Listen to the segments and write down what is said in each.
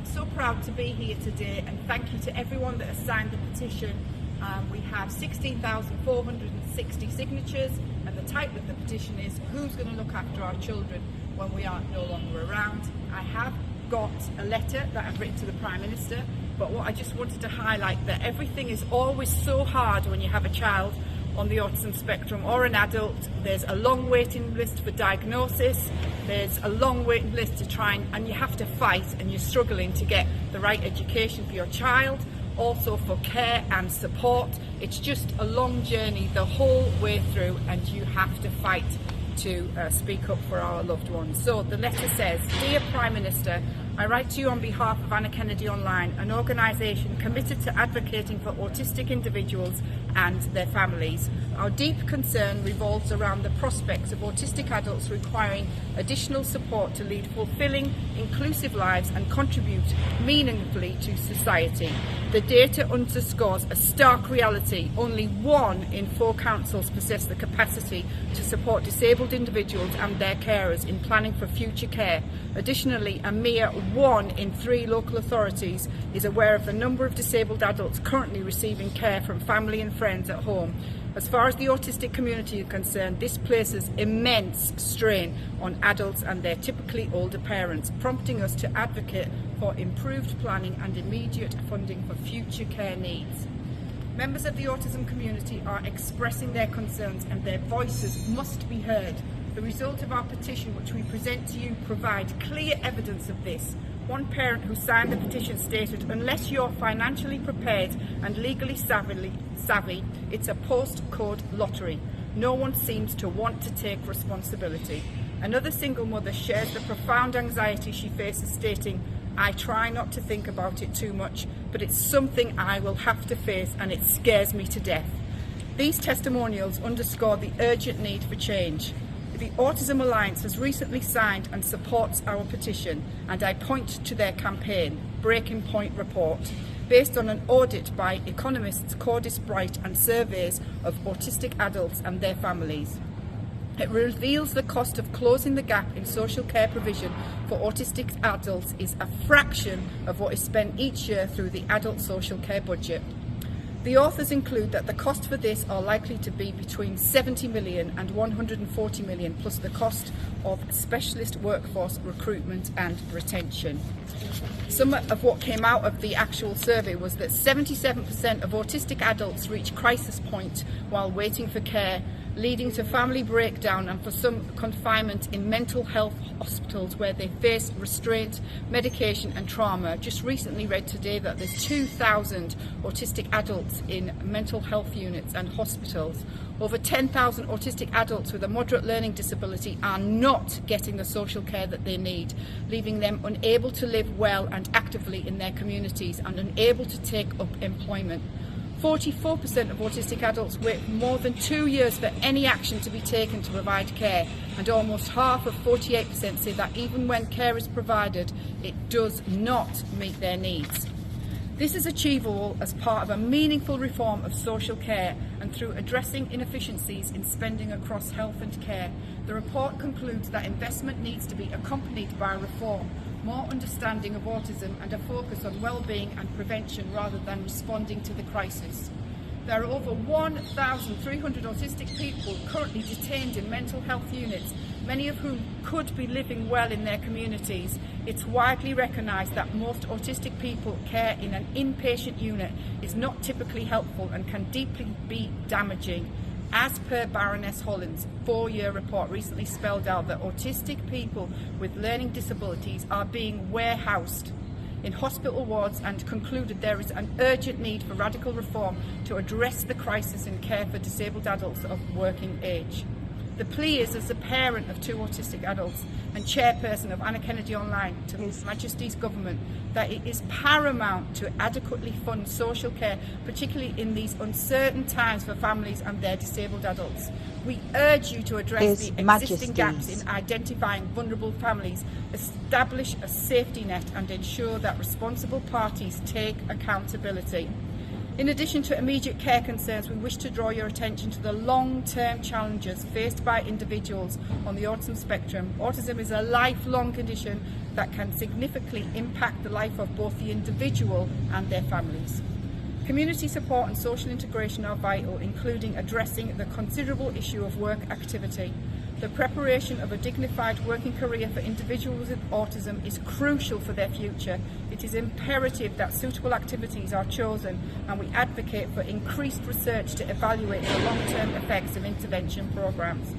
so proud to be here today, and thank you to everyone that has signed the petition. We have 16,460 signatures, and the title of the petition is "Who's going to look after our children when we are no longer around?" I have got a letter that I've written to the Prime Minister, but what I just wanted to highlight, that everything is always so hard when you have a child on the autism spectrum or an adult. There's a long waiting list for diagnosis, there's a long waiting list to try and you have to fight, and you're struggling to get the right education for your child, also for care and support. It's just a long journey the whole way through, and you have to fight to speak up for our loved ones. So the letter says, "Dear Prime Minister, I write to you on behalf of Anna Kennedy Online, an organisation committed to advocating for autistic individuals and their families. Our deep concern revolves around the prospects of autistic adults requiring additional support to lead fulfilling, inclusive lives and contribute meaningfully to society. The data underscores a stark reality. Only 1 in 4 councils possess the capacity to support disabled individuals and their carers in planning for future care. Additionally, a mere 1 in 3 local authorities is aware of the number of disabled adults currently receiving care from family and friends at home. As far as the autistic community is concerned, this places immense strain on adults and their typically older parents, prompting us to advocate for improved planning and immediate funding for future care needs. Members of the autism community are expressing their concerns, and their voices must be heard. The result of our petition, which we present to you, provide clear evidence of this. One parent who signed the petition stated, "Unless you're financially prepared and legally savvy, it's a postcode lottery. No one seems to want to take responsibility." Another single mother shares the profound anxiety she faces, stating, "I try not to think about it too much, but it's something I will have to face and it scares me to death." These testimonials underscore the urgent need for change. The Autism Alliance has recently signed and supports our petition, and I point to their campaign, Breaking Point Report, based on an audit by economists Cordis Bright and surveys of autistic adults and their families. It reveals the cost of closing the gap in social care provision for autistic adults is a fraction of what is spent each year through the adult social care budget. The authors include that the cost for this are likely to be between 70 million and 140 million, plus the cost of specialist workforce recruitment and retention. Some of what came out of the actual survey was that 77% of autistic adults reach crisis point while waiting for care, leading to family breakdown and for some confinement in mental health hospitals where they face restraint, medication and trauma. Just recently read today that there's 2,000 autistic adults in mental health units and hospitals. Over 10,000 autistic adults with a moderate learning disability are not getting the social care that they need, leaving them unable to live well and actively in their communities and unable to take up employment. 44% of autistic adults wait more than 2 years for any action to be taken to provide care, and almost half of 48% say that even when care is provided, it does not meet their needs. This is achievable as part of a meaningful reform of social care and through addressing inefficiencies in spending across health and care. The report concludes that investment needs to be accompanied by reform, more understanding of autism and a focus on well-being and prevention rather than responding to the crisis. There are over 1,300 autistic people currently detained in mental health units, many of whom could be living well in their communities. It's widely recognised that most autistic people care in an inpatient unit is not typically helpful and can deeply be damaging. As per Baroness Holland's 4-year report recently spelled out that autistic people with learning disabilities are being warehoused in hospital wards, and concluded there is an urgent need for radical reform to address the crisis in care for disabled adults of working age. The plea is, as a parent of 2 autistic adults and chairperson of Anna Kennedy Online, to His Majesty's Government, that it is paramount to adequately fund social care, particularly in these uncertain times for families and their disabled adults. We urge you to address the existing gaps in identifying vulnerable families, establish a safety net and ensure that responsible parties take accountability. In addition to immediate care concerns, we wish to draw your attention to the long-term challenges faced by individuals on the autism spectrum. Autism is a lifelong condition that can significantly impact the life of both the individual and their families. Community support and social integration are vital, including addressing the considerable issue of work activity. The preparation of a dignified working career for individuals with autism is crucial for their future. It is imperative that suitable activities are chosen, and we advocate for increased research to evaluate the long-term effects of intervention programs.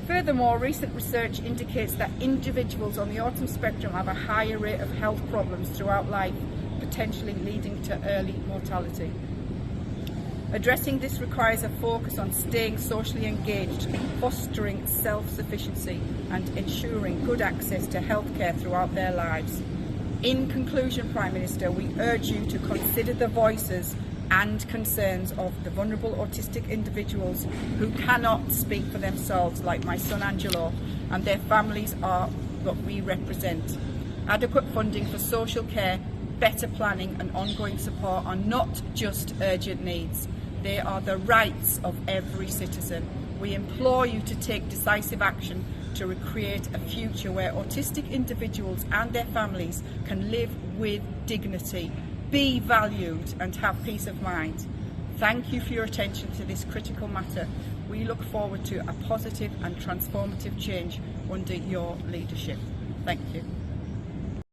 Furthermore, recent research indicates that individuals on the autism spectrum have a higher rate of health problems throughout life, potentially leading to early mortality. Addressing this requires a focus on staying socially engaged, fostering self-sufficiency and ensuring good access to healthcare throughout their lives. In conclusion, Prime Minister, we urge you to consider the voices and concerns of the vulnerable autistic individuals who cannot speak for themselves, like my son Angelo, and their families are what we represent. Adequate funding for social care, better planning and ongoing support are not just urgent needs. They are the rights of every citizen. We implore you to take decisive action to recreate a future where autistic individuals and their families can live with dignity, be valued and have peace of mind. Thank you for your attention to this critical matter. We look forward to a positive and transformative change under your leadership. Thank you.